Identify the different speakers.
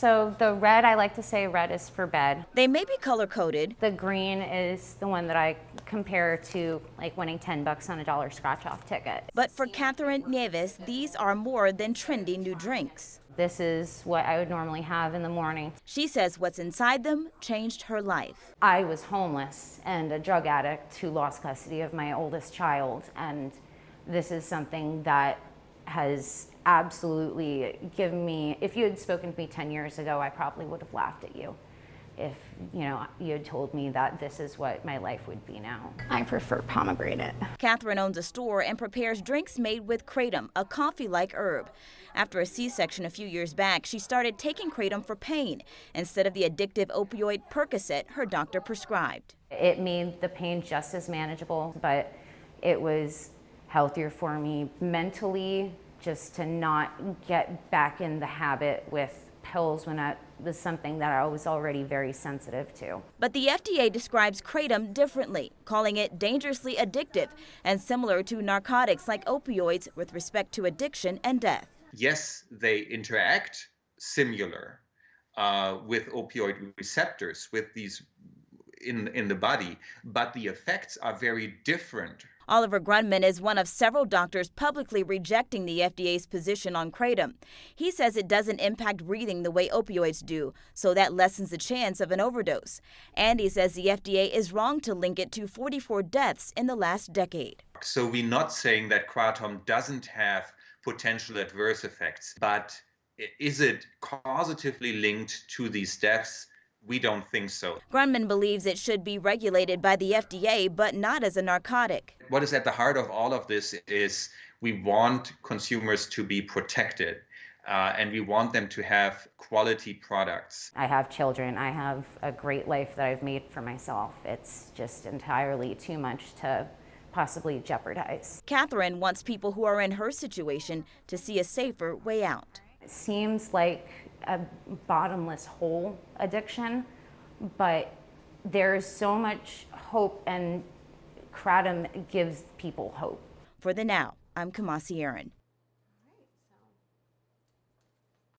Speaker 1: So the red, I like to say red is for bed.
Speaker 2: They may be color-coded.
Speaker 1: The green is the one that I compare to like winning $10 on a dollar scratch-off ticket.
Speaker 2: But for Catherine Nieves, these are more than trendy new drinks.
Speaker 1: This is what I would normally have in the morning.
Speaker 2: She says what's inside them changed her life.
Speaker 1: I was homeless and a drug addict who lost custody of my oldest child, and this is something that has absolutely given me, if you had spoken to me 10 years ago, I probably would have laughed at you. If you had told me that this is what my life would be now. I prefer pomegranate.
Speaker 2: Catherine owns a store and prepares drinks made with kratom, a coffee-like herb. After a C-section a few years back, she started taking kratom for pain instead of the addictive opioid Percocet her doctor prescribed.
Speaker 1: It made the pain just as manageable, but it was healthier for me mentally, just to not get back in the habit with pills when that was something that I was already very sensitive to.
Speaker 2: But the FDA describes kratom differently, calling it dangerously addictive and similar to narcotics like opioids with respect to addiction and death.
Speaker 3: Yes, they interact similar with opioid receptors, with these in the body, but the effects are very different.
Speaker 2: Oliver Grunman is one of several doctors publicly rejecting the FDA's position on kratom. He says it doesn't impact breathing the way opioids do, so that lessens the chance of an overdose. And he says the FDA is wrong to link it to 44 deaths in the last decade.
Speaker 3: So we're not saying that kratom doesn't have potential adverse effects, but is it causatively linked to these deaths? We don't think so.
Speaker 2: Grunman believes it should be regulated by the FDA, but not as a narcotic.
Speaker 3: What is at the heart of all of this is we want consumers to be protected, and we want them to have quality products.
Speaker 1: I have children. I have a great life that I've made for myself. It's just entirely too much to possibly jeopardize.
Speaker 2: Catherine wants people who are in her situation to see a safer way out.
Speaker 1: It seems like a bottomless hole addiction, but there's so much hope, and kratom gives people hope.
Speaker 2: For The Now, I'm Kamasi Aaron.